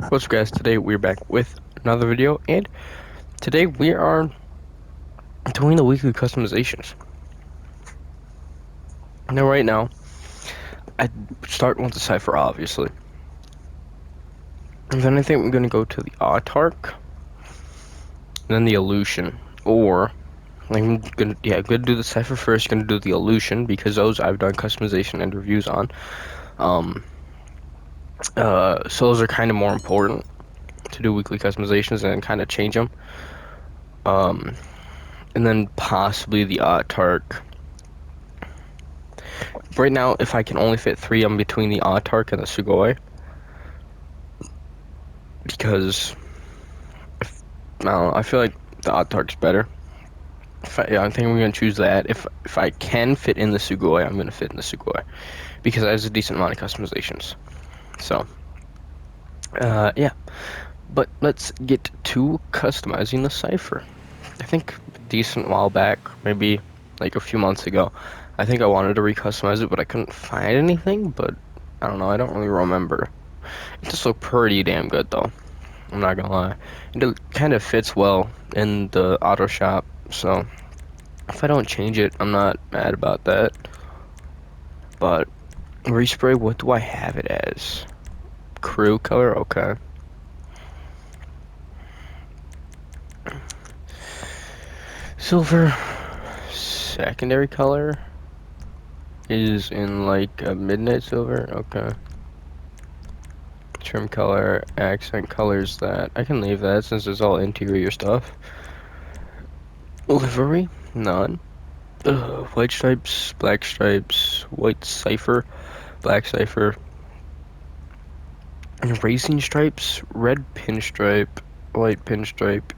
What's up, guys? Today we're back with another video, and today we are doing the weekly customizations. Now, right now, I start with the Cypher, obviously, and then I think I'm gonna go to the Autarch, and then the Aluetian, or I'm gonna do the Cypher first. Gonna do the Aluetian because those I've done customization and reviews on. Um, so those are kind of more important to do weekly customizations and kind of change them. Um, and then possibly the Autarch. Right now, if I can only fit three, I'm between the Autarch and the Sugoi. Because I don't know, I feel like the Autarch's better. I think I'm gonna choose that. If I can fit in the Sugoi, I'm gonna fit in the Sugoi because it has a decent amount of customizations. So, yeah. But let's get to customizing the Cypher. I think a decent while back, maybe like a few months ago, I think I wanted to recustomize it, but I couldn't find anything. But I don't know. I don't really remember. It just looked pretty damn good though. I'm not gonna lie. It kind of fits well in the auto shop, so if I don't change it, I'm not mad about that. But respray, what do I have it as? Crew color? Okay. Silver secondary color is in like a midnight silver. Okay. Trim color, accent colors that I can leave that since it's all interior stuff. Livery? None. White stripes, black stripes, white cipher, black cipher, racing stripes, red pinstripe, white pinstripe,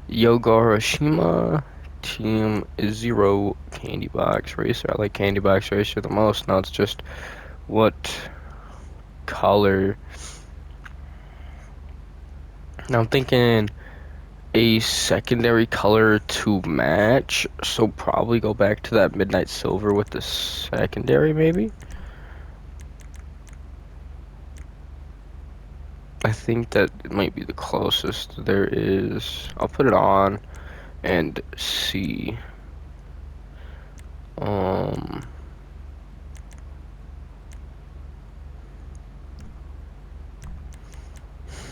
Yogarashima, Team Zero, Candy Box Racer. I like Candy Box Racer the most. Now it's just what color. Now I'm thinking a secondary color to match, so probably go back to that midnight silver with the secondary, maybe. I think that it might be the closest there is. I'll put it on and see. Um,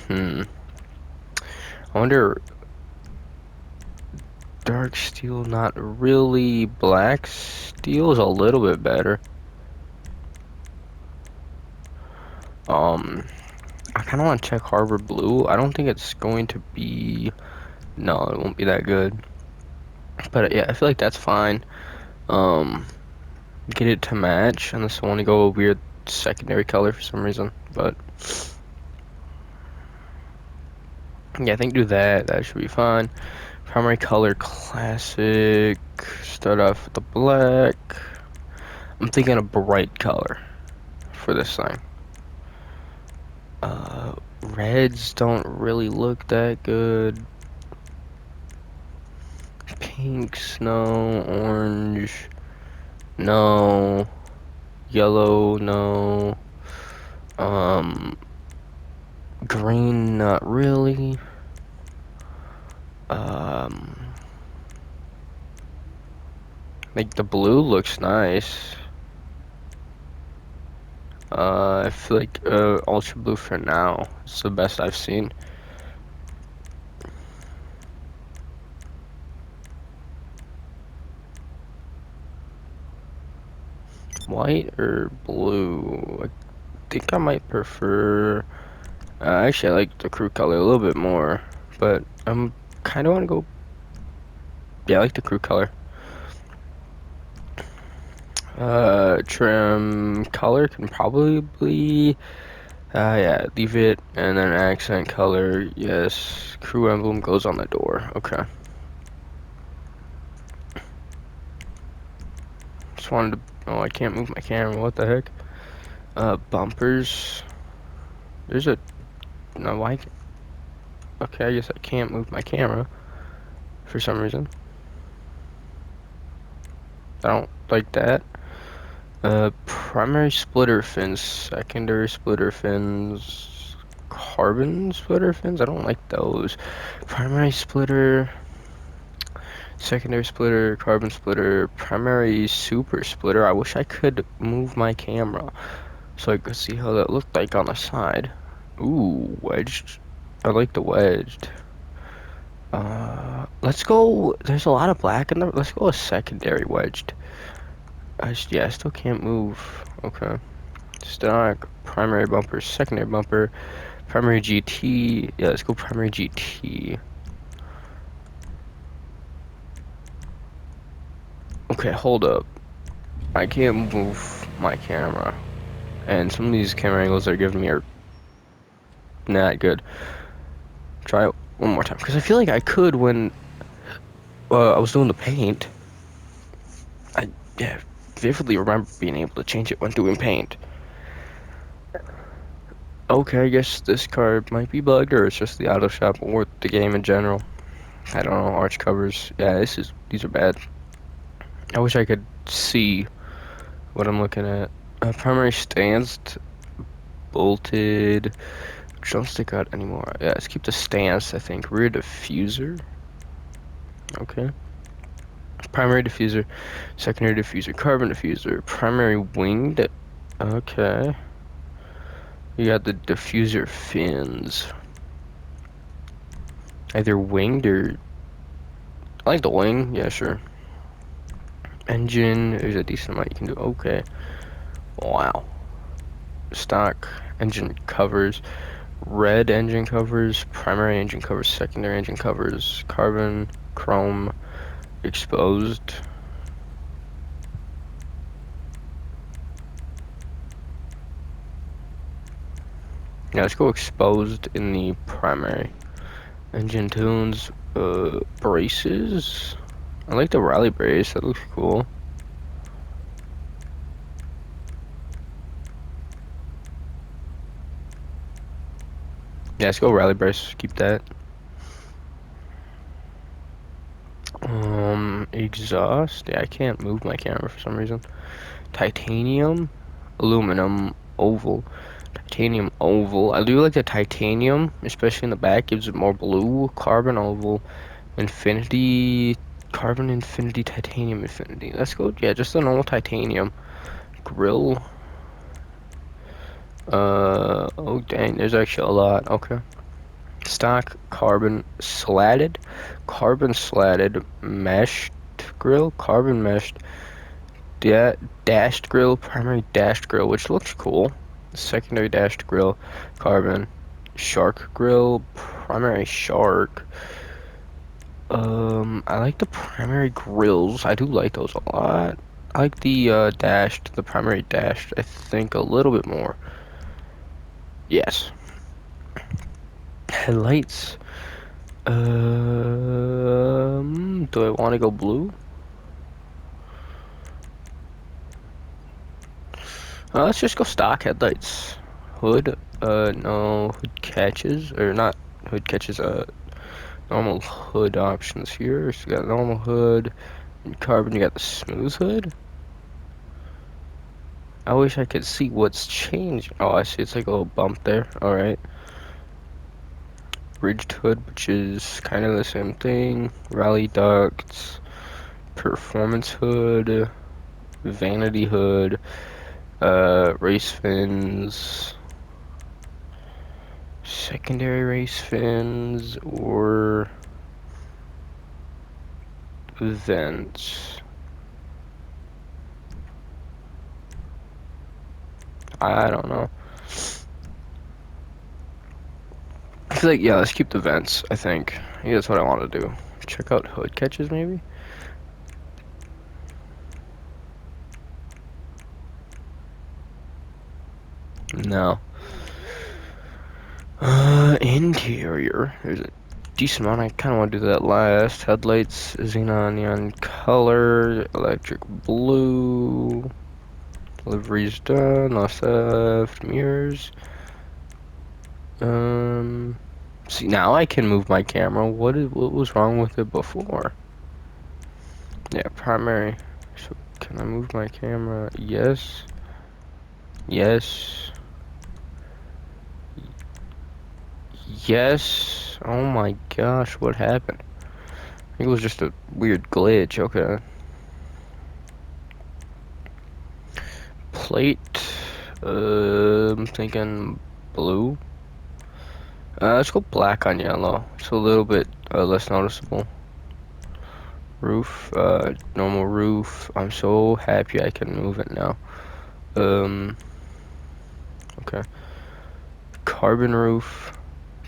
I wonder, dark steel, not really. Black steel is a little bit better. Um, I kind of want to check Harbor Blue. I don't think it's going to be, no, it won't be that good. But yeah, I feel like that's fine. Um, get it to match, unless I want to go a weird secondary color for some reason. But yeah, I think do that. That should be fine. Primary color classic. Start off with the black. I'm thinking a bright color for this thing. Reds don't really look that good. Pinks, no. Orange, no. Yellow, no. Um, green, not really. Um, like the blue looks nice. I feel like ultra blue for now. It's the best I've seen. White or blue? I think I might prefer. Actually, I like the crew color a little bit more, but I'm kind of want to go. Yeah, I like the crew color. Trim color can probably. Yeah, leave it, and then accent color. Yes, crew emblem goes on the door. Okay. Just wanted to. Oh, I can't move my camera. What the heck? Bumpers. There's a. No, why? Okay, I guess I can't move my camera for some reason. I don't like that. Primary splitter fins, secondary splitter fins, carbon splitter fins. I don't like those. Primary splitter, secondary splitter, carbon splitter, primary super splitter. I wish I could move my camera so I could see how that looked like on the side. Ooh, wedged. I like the wedged. Let's go. There's a lot of black in there. Let's go a secondary wedged. Yeah, I still can't move. Okay. Stock, primary bumper, secondary bumper, primary GT. Yeah, let's go primary GT. Okay, hold up. I can't move my camera. And some of these camera angles they're giving me are not good. Try it one more time. Because I feel like I could when I was doing the paint. I, yeah, vividly remember being able to change it when doing paint. Okay, I guess this card might be bugged, or it's just the auto shop, or the game in general. I don't know, arch covers. Yeah, these are bad. I wish I could see what I'm looking at. Primary stance, bolted. Don't stick out anymore. Yeah, let's keep the stance, I think. Rear diffuser. Okay. Primary diffuser, secondary diffuser, carbon diffuser, primary winged. Okay. You got the diffuser fins. Either winged or... I like the wing. Yeah, sure. Engine. There's a decent amount you can do. Okay. Wow. Stock engine covers. Red engine covers. Primary engine covers. Secondary engine covers. Carbon. Chrome. Exposed. Yeah, let's go exposed in the primary. Engine tunes, braces. I like the rally brace, that looks cool. Yeah, let's go rally brace, keep that. Exhaust. Yeah, I can't move my camera for some reason. Titanium, aluminum, oval. Titanium oval. I do like the titanium, especially in the back, gives it more blue. Carbon oval, infinity, carbon infinity, titanium infinity. Let's go, yeah, just the normal titanium. Grill. Oh dang, there's actually a lot. Okay. Stock carbon slatted, meshed grill, carbon meshed, dashed grill, primary dashed grill, which looks cool. Secondary dashed grill, carbon, shark grill, primary shark. I like the primary grills. I do like those a lot. I like the the primary dashed, I think a little bit more. Yes. Headlights. Do I want to go blue? Let's just go stock headlights. Hood, no hood catches, or not hood catches, normal hood options here. So you got normal hood, and carbon, you got the smooth hood. I wish I could see what's changed. Oh, I see, it's like a little bump there, alright. Ridged hood, which is kind of the same thing. Rally ducts, performance hood, vanity hood, race fins, secondary race fins, or vents. I don't know. I feel like, yeah, let's keep the vents, I think. Yeah, that's what I want to do. Check out hood catches, maybe? No. Interior. There's a decent amount. I kind of want to do that last. Headlights, xenon, neon color, electric blue. Livery's done. Left, mirrors. See, now I can move my camera. What was wrong with it before? Yeah, primary. So can I move my camera? Yes. Yes. Yes. Oh my gosh, what happened? I think it was just a weird glitch. Okay. Plate. I'm thinking blue. Let's go black on yellow. It's a little bit less noticeable. Roof. Normal roof. I'm so happy I can move it now. Okay. Carbon roof.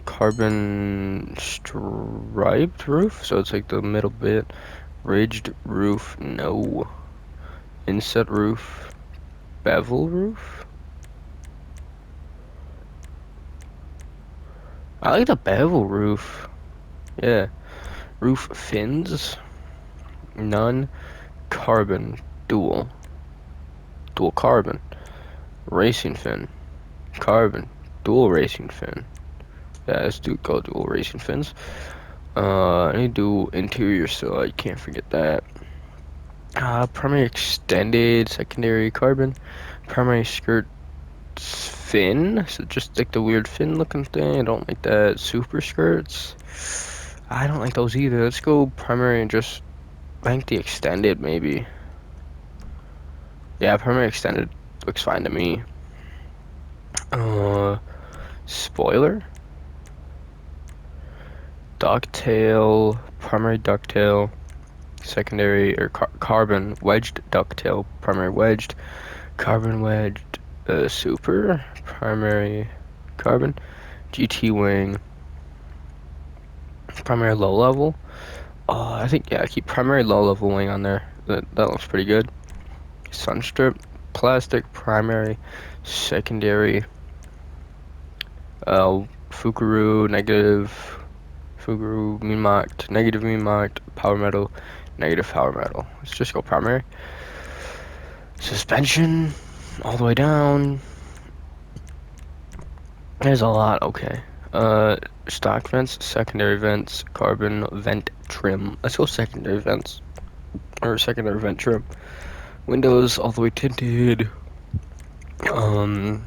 Carbon striped roof. So it's like the middle bit. Ridged roof. No. Inset roof. Bevel roof. I like the bevel roof. Yeah. Roof fins. None. Carbon. Dual. Dual carbon. Racing fin. Carbon. Dual racing fin. Yeah, let's go dual racing fins. I need to do interior, so I can't forget that. Primary extended, secondary carbon. Primary skirt fin. So just like the weird fin looking thing. I don't like that. Super skirts. I don't like those either. Let's go primary and just, I think the extended maybe. Yeah, primary extended looks fine to me. Spoiler. Ducktail, primary ducktail, secondary or carbon wedged ducktail, primary wedged, carbon wedged, super, primary carbon, GT wing, primary low level. I think yeah, keep primary low level wing on there. That looks pretty good. Sunstrip, plastic, primary, secondary, Fukuru negative. Fuguru, mean marked, negative mean marked, power metal, negative power metal. Let's just go primary. Suspension, all the way down. There's a lot, okay. Stock vents, secondary vents, carbon vent trim. Let's go secondary vents. Or secondary vent trim. Windows all the way tinted. I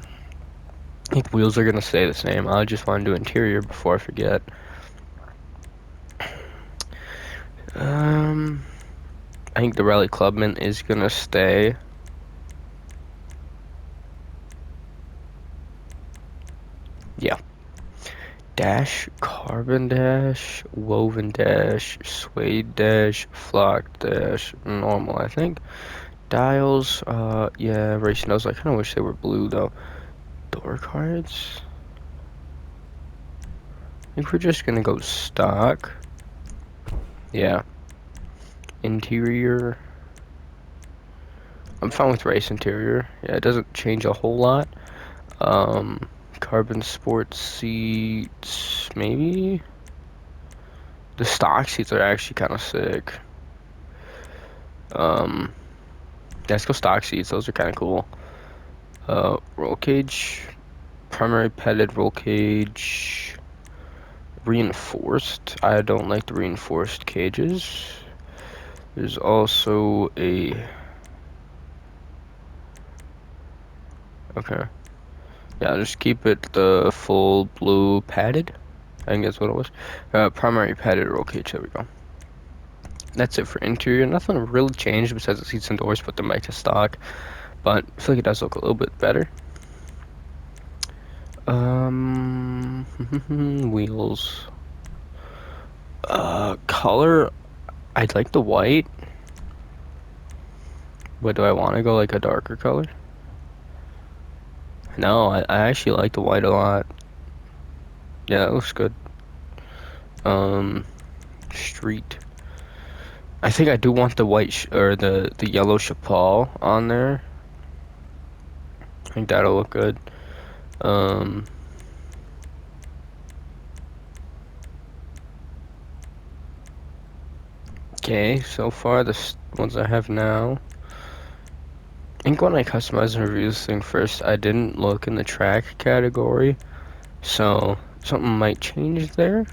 think wheels are gonna stay the same. I just want to do interior before I forget. I think the Rally Clubman is gonna stay. Yeah. Dash, carbon dash, woven dash, suede dash, flock dash, normal, I think. Dials, yeah, racing dials. I kind of wish they were blue though. Door cards. I think we're just gonna go stock. Yeah. Interior. I'm fine with race interior. Yeah, it doesn't change a whole lot. Carbon sports seats, maybe? The stock seats are actually kind of sick. Let's go stock seats. Those are kind of cool. Roll cage, primary padded roll cage, reinforced. I don't like the reinforced cages. There's also a. Okay. Yeah, just keep it the full blue padded. I think that's what it was. Primary padded roll cage. There we go. That's it for interior. Nothing really changed besides the seats and doors. Put them back to stock, but I feel like it does look a little bit better. Wheels. Color. I'd like the white. But do I want to go like a darker color? No, I actually like the white a lot. Yeah, that looks good. Street. I think I do want the white or the yellow chapeau on there. I think that'll look good. Okay, so far the ones I have now. I think when I customize and review this thing first, I didn't look in the track category, so something might change there.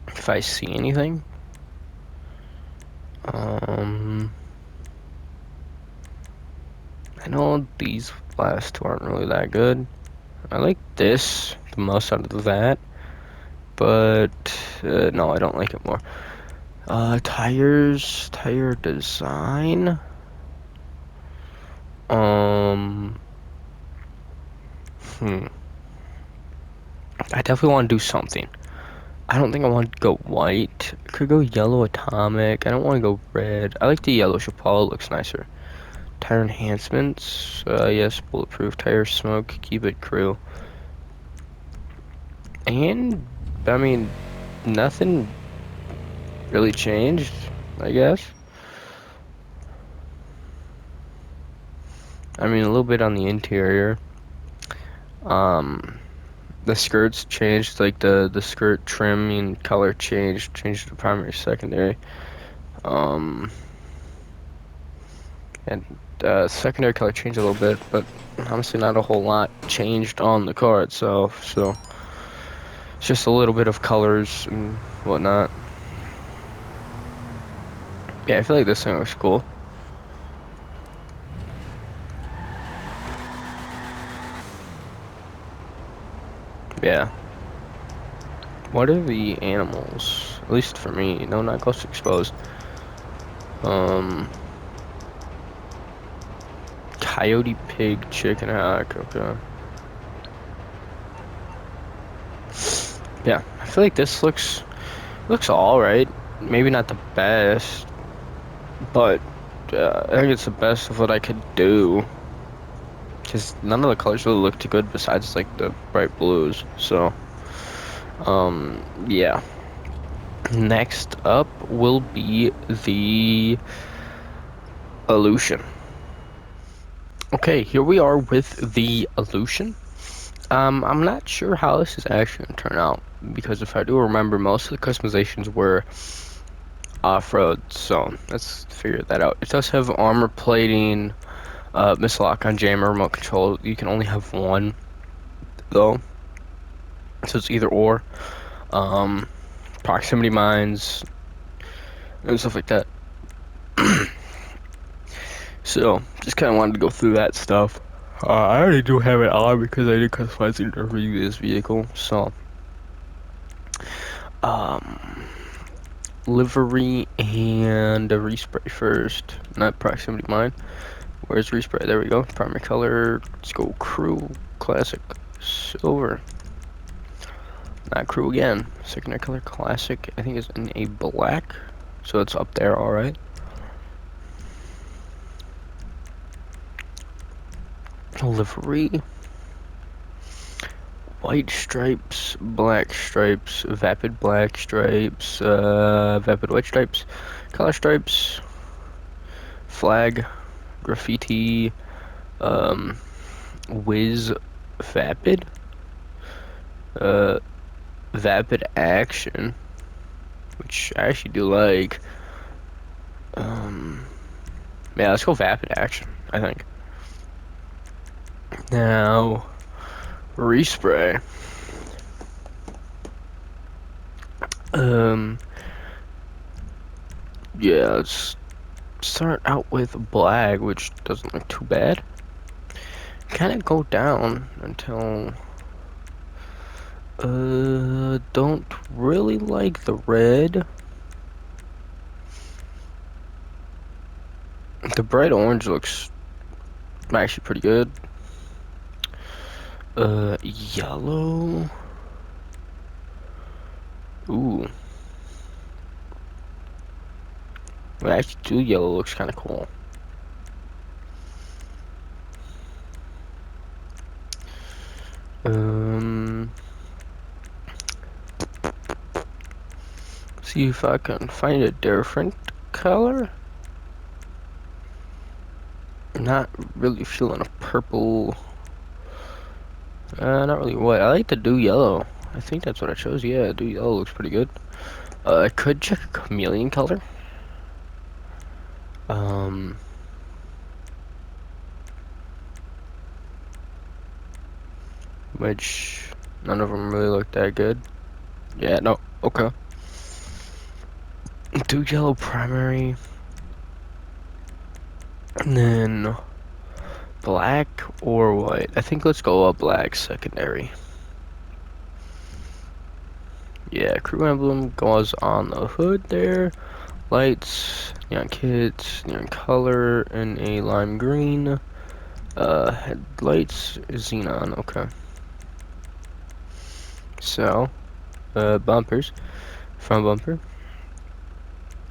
If I see anything. I know these last two aren't really that good. I like this the most out of that, but no, I don't like it more. Tire design. Um, hmm. I definitely want to do something. I don't think I want to go white. I could go yellow atomic. I don't want to go red. I like the yellow Chapala. It looks nicer. Tire enhancements. Yes, bulletproof. Tire smoke. Keep it crew. And, I mean, nothing really changed, I guess. I mean, a little bit on the interior. The skirts changed, like the skirt trim and color changed the primary, secondary. Um, and secondary color changed a little bit, but honestly, not a whole lot changed on the car itself. So it's just a little bit of colors and whatnot. Yeah, I feel like this thing looks cool. Yeah. What are the animals? At least for me, no, not close exposed. Coyote, pig, chicken, hack. Okay. Yeah, I feel like this looks all right. Maybe not the best, but I think it's the best of what I could do. Because none of the colors really look too good besides like the bright blues. So, yeah. Next up will be the Aluetian. Okay, here we are with the Aluetian. I'm not sure how this is actually gonna turn out because if I do remember, most of the customizations were off-road, so let's figure that out. It does have armor plating, missile lock-on jammer, remote control. You can only have one though, so it's either or. Proximity mines and stuff like that. So just kind of wanted to go through that stuff. I already do have it on because I did customize it to review this vehicle. So, livery and a respray first, not proximity mine. Where's respray? There we go. Primary color. Let's go crew classic silver. Not crew again. Secondary color classic. I think is in a black, so it's up there. All right. Livery. White stripes, black stripes, vapid black stripes, vapid white stripes, color stripes, flag, graffiti, whiz, vapid, uh, vapid action, which I actually do like. Yeah, let's go vapid action, I think. Now, respray. Yeah, let's start out with black, which doesn't look too bad. Kind of go down until don't really like the red. The bright orange looks actually pretty good. Yellow. Ooh. Well, actually, two yellow looks kind of cool. See if I can find a different color. Not really feeling a purple. Not really white. I like to do yellow. I think that's what I chose. Yeah, do yellow looks pretty good. I could check a chameleon color. Which none of them really look that good. Yeah, no, okay. Do yellow primary. And then Black or white? I think let's go a black secondary. Yeah, crew emblem goes on the hood there. Lights, neon kits, neon color, and a lime green. Headlights, xenon, okay. So, bumpers, front bumper.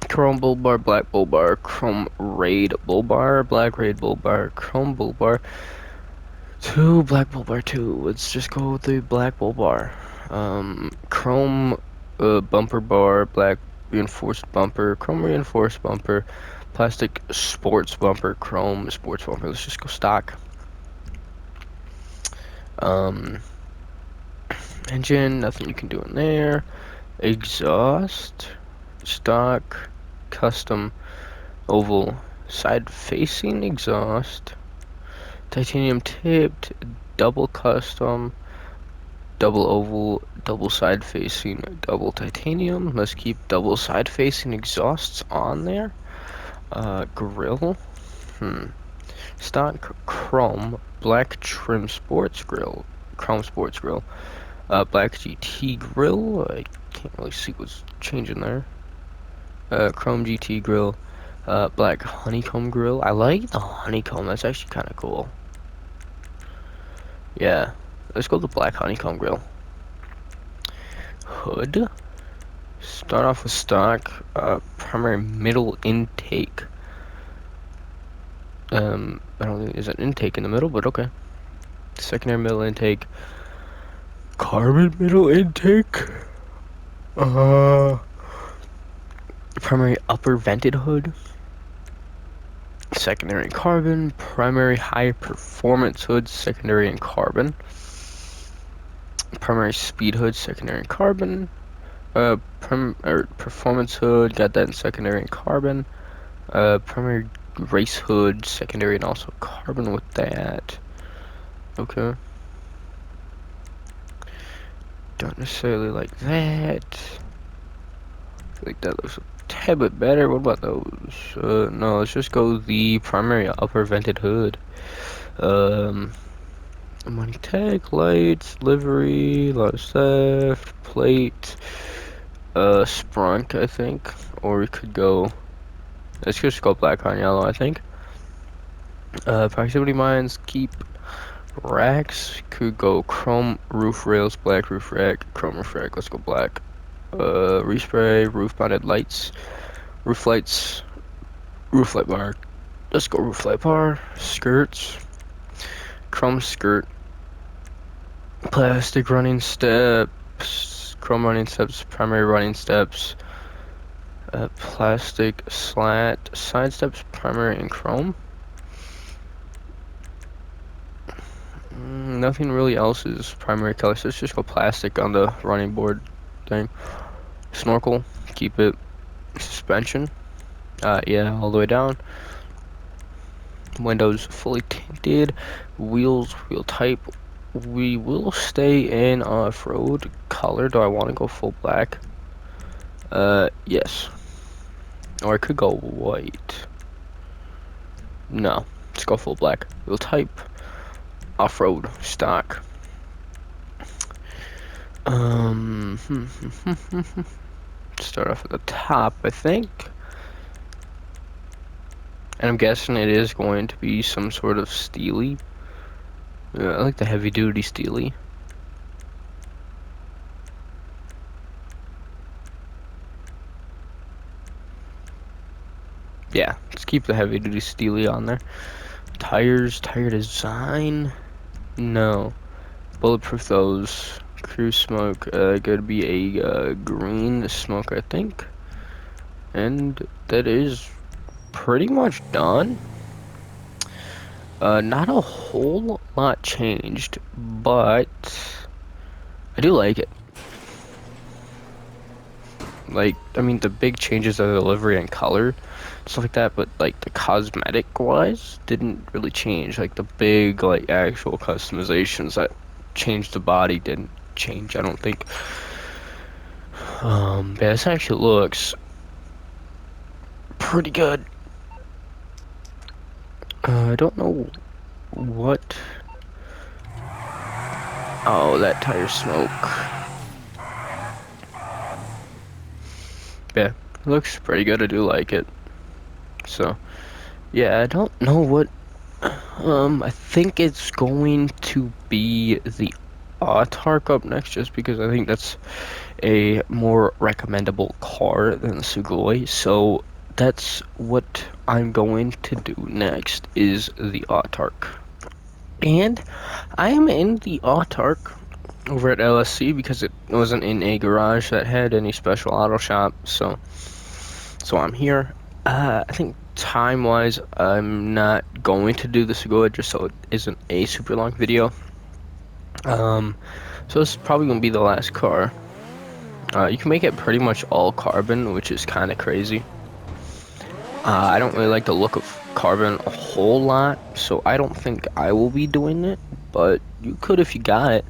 Chrome bull bar, black bull bar, chrome raid bull bar, black raid bull bar, chrome bull bar, 2 black bull bar 2. Let's just go with the black bull bar. Chrome bumper bar, black reinforced bumper, chrome reinforced bumper, plastic sports bumper, chrome sports bumper. Let's just go stock. Engine, nothing you can do in there. Exhaust, stock, custom, oval, side facing exhaust, titanium tipped, double custom, double oval, double side facing, double titanium. Let's keep double side facing exhausts on there. Grill, stock chrome, black trim sports grill, chrome sports grill, black GT grill. I can't really see what's changing there. Chrome GT grill, black honeycomb grill. I like the honeycomb. That's actually kind of cool. Yeah, let's go with the black honeycomb grill. Hood. Start off with stock. Primary middle intake. I don't think there's an intake in the middle, but okay. Secondary middle intake. Carbon middle intake. Primary upper vented hood. Secondary in carbon. Primary high performance hood. Secondary in carbon. Primary speed hood. Secondary in carbon. Performance hood. Got that in secondary in carbon. Primary race hood. Secondary and also carbon with that. Okay. Don't necessarily like that. I feel like that looks a tad bit better. What about those? No, let's just go the primary upper vented hood. Money tag, lights, livery, a lot of stuff, plate, sprunk, I think. Or we could go, let's just go black on yellow, I think. Proximity mines, keep racks, could go chrome roof rails, black roof rack, chrome roof rack, let's go black. Respray, roof mounted lights, roof lights, roof light bar, let's go roof light bar, skirts, chrome skirt, plastic running steps, chrome running steps, primary running steps, plastic slat, side steps, primary and chrome. Nothing really else is primary color, so let's just go plastic on the running board thing. Snorkel, keep it. Suspension, yeah, all the way down. Windows fully tinted. Wheels, wheel type. We will stay in off-road. Color, do I want to go full black? Yes. Or I could go white. No, let's go full black. Wheel type. Off-road, stock. Start off at the top, I think. And I'm guessing it is going to be some sort of steely. I like the heavy-duty steely. Yeah, let's keep the heavy-duty steely on there. Tires, tire design. No. Bulletproof those. Crew smoke, gonna be a green smoke, I think. And that is pretty much done. Not a whole lot changed, but I do like it. Like, I mean, the big changes are the livery and color, stuff like that, but like the cosmetic wise didn't really change. Like the big, like actual customizations that changed the body didn't change, I don't think. Yeah, this actually looks pretty good. I don't know What? Oh, that tire smoke. Yeah, looks pretty good. I do like it. So, yeah, I don't know what. I think it's going to be the Autarch up next, just because I think that's a more recommendable car than the Sugoi. So that's what I'm going to do next is the Autarch. And I am in the Autarch over at LSC because it wasn't in a garage that had any special auto shop. So I'm here. I think time-wise, I'm not going to do the Sugoi just so it isn't a super long video. So this is probably gonna be the last car. You can make it pretty much all carbon, which is kind of crazy. I don't really like the look of carbon a whole lot, so I don't think I will be doing it, but you could if you got it.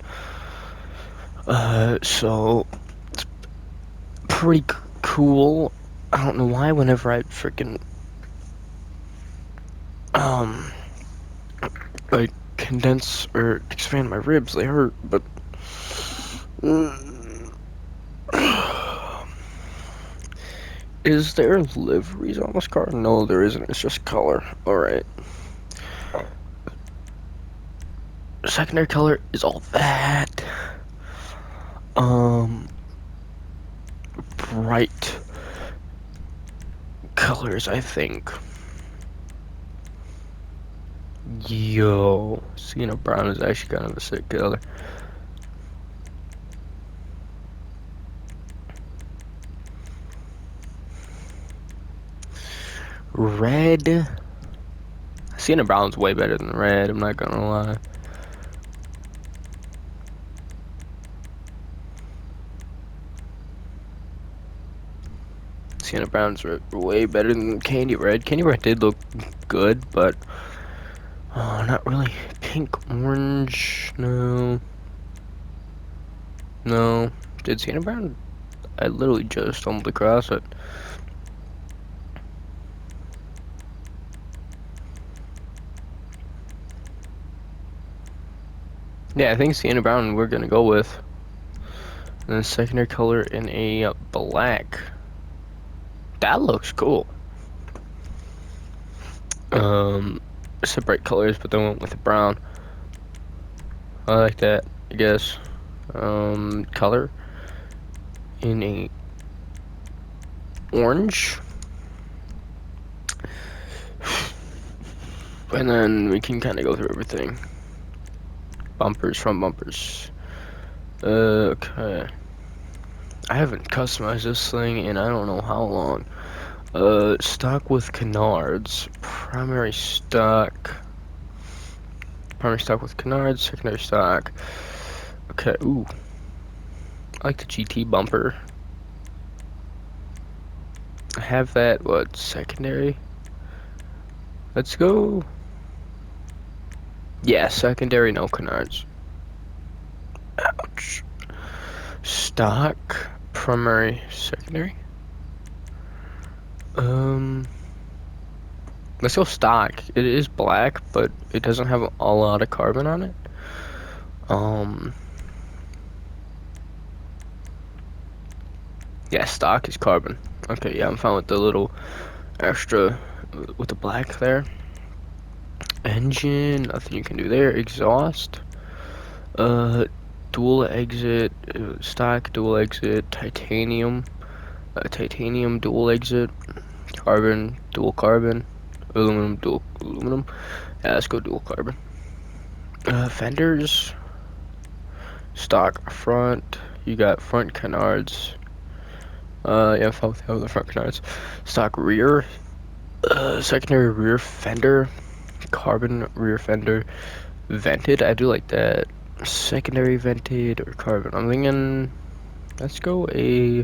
So it's pretty cool. I don't know why whenever I freaking like condense or expand my ribs, they hurt, but is there liveries on this car? No, there isn't. It's just color. Alright. Secondary color is all that. Bright colors, I think. Yo, Sienna Brown is actually kind of a sick color. Red. Sienna Brown's way better than red, I'm not gonna lie. Sienna Brown's way better than Candy Red. Candy Red did look good, but not really. Pink, orange, no. No. Did Sienna Brown? I literally just stumbled across it. Yeah, I think Sienna Brown we're gonna go with. And then secondary color in a black. That looks cool. Separate colors, but then went with the brown. I like that, I guess. Color in a orange. And then we can kind of go through everything. Bumpers, front bumpers. Okay. I haven't customized this thing in I don't know how long. Stock with canards. Primary stock with canards. Secondary stock. Okay, ooh. I like the GT bumper. I have that, what, secondary? Let's go. Yeah, secondary, no canards. Ouch. Stock, primary, secondary. Let's go stock. It is black, but it doesn't have a lot of carbon on it. Yeah, stock is carbon. Okay, yeah, I'm fine with the little extra with the black there. Engine, nothing you can do there. Exhaust. Dual exit, stock, dual exit, titanium. Titanium, dual exit. Carbon, dual carbon. Aluminum, dual aluminum. Yeah, let's go dual carbon. Fenders. Stock front. You got front canards. Yeah, I'm fine with the front canards. Stock rear. Secondary rear fender. Carbon rear fender. Vented. I do like that. Secondary vented or carbon. I'm thinking. Let's go a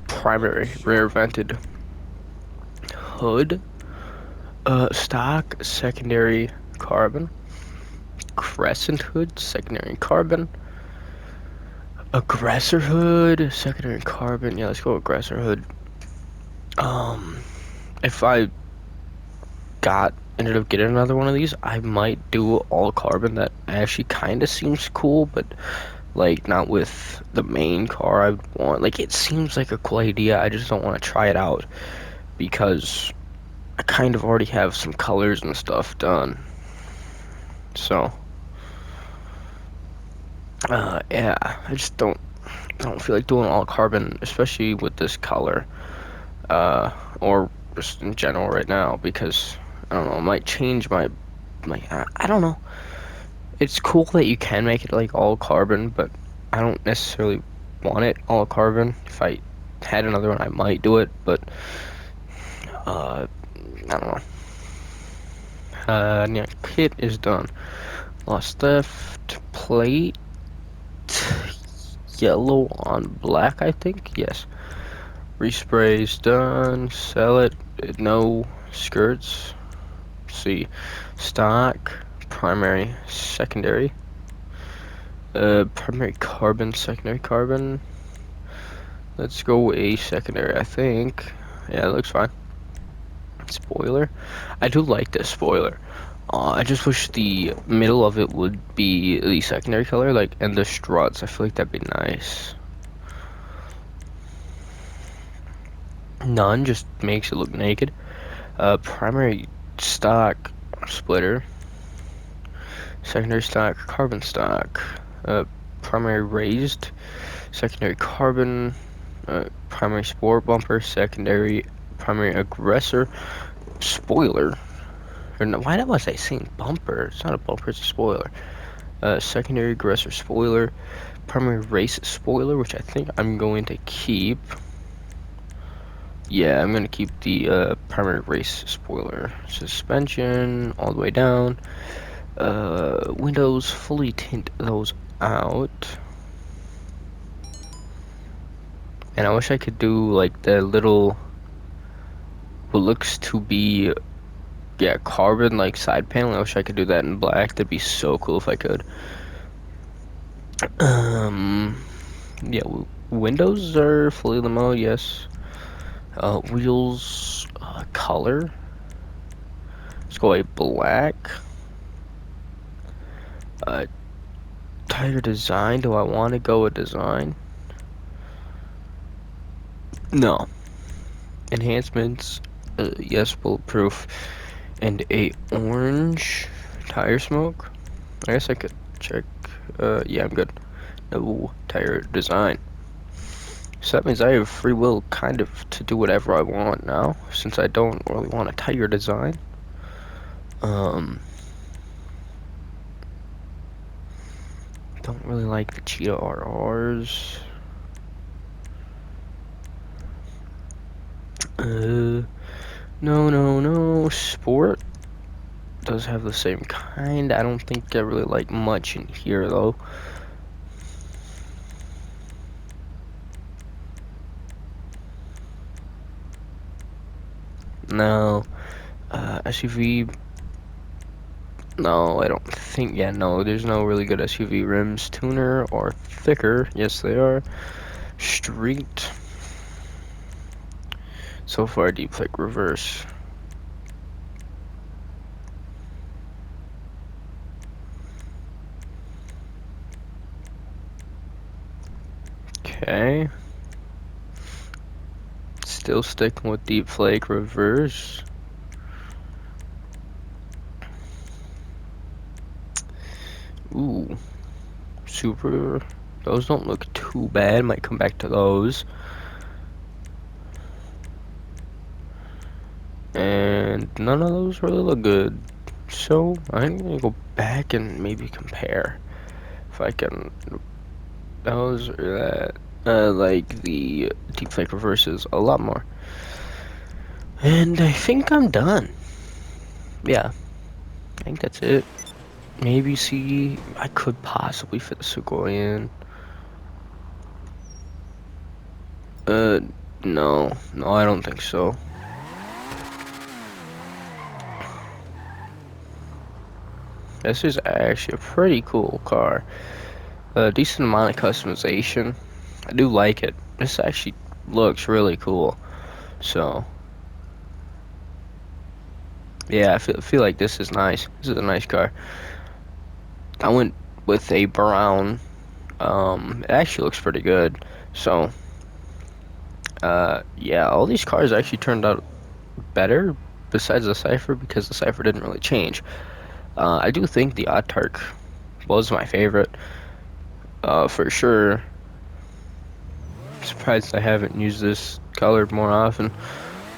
primary rear vented. Hood. Stock secondary carbon. Crescent hood secondary carbon. Aggressor hood secondary carbon. Yeah, let's go aggressor hood. If I got ended up getting another one of these, I might do all carbon. That actually kind of seems cool, but like not with the main car I would want. Like it seems like a cool idea. I just don't want to try it out because I kind of already have some colors and stuff done. So, yeah, I just don't feel like doing all carbon, especially with this color, or just in general right now, because I don't know, it might change my. I don't know. It's cool that you can make it like all carbon, but I don't necessarily want it all carbon. If I had another one, I might do it, but I don't know. Yeah, kit is done. Lost theft plate, yellow on black, I think. Yes. Respray's done. Sell it. No skirts. Let's see. Stock. Primary. Secondary. Primary carbon. Secondary carbon. Let's go a secondary, I think. Yeah, it looks fine. Spoiler. I do like this spoiler. I just wish the middle of it would be the secondary color, like, and the struts. I feel like that'd be nice. None just makes it look naked. Primary stock splitter. Secondary stock carbon stock. Primary raised. Secondary carbon. Primary sport bumper. Secondary primary aggressor. Spoiler. Or no, why was I saying bumper? It's not a bumper, it's a spoiler. Secondary aggressor spoiler. Primary race spoiler, which I think I'm going to keep. Yeah, I'm going to keep the primary race spoiler. Suspension all the way down. Windows, fully tint those out. And I wish I could do like the little, what looks to be, yeah, carbon like side panel. I wish I could do that in black. That'd be so cool if I could. Yeah, windows are fully limo, yes. Wheels, color. Let's go a black. Tire design. Do I want to go a design? No. Enhancements. Yes, bulletproof. And a orange tire smoke. I guess I could check. Yeah, I'm good. No tire design. So that means I have free will kind of to do whatever I want now, since I don't really want a tire design. Don't really like the Cheetah RRs. No. Sport does have the same kind. I don't think I really like much in here though. No. SUV. No, I don't think. Yeah, no, there's no really good SUV rims. Tuner or thicker. Yes, they are. Street. So far, deep flick reverse. Okay. Still sticking with deep flake reverse. Ooh. Super. Those don't look too bad. Might come back to those. And none of those really look good. So I'm gonna go back and maybe compare. If I can. Those or that. Like the deep fake reverses a lot more. And I think I'm done. Yeah, I think that's it. Maybe see, I could possibly fit the Sugoi in. No, I don't think so. This is actually a pretty cool car. A decent amount of customization. I do like it. This actually looks really cool. So, Yeah, I feel like this is nice. This is a nice car. I went with a brown. It actually looks pretty good. So, yeah, all these cars actually turned out better besides the Cypher because the Cypher didn't really change. I do think the Autarch was my favorite, for sure. Surprised I haven't used this color more often.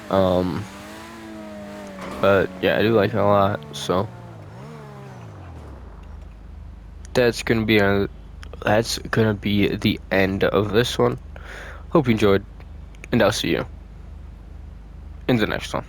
Um, but yeah, I do like it a lot. So that's gonna be that's gonna be the end of this one. Hope you enjoyed, and I'll see you in the next one.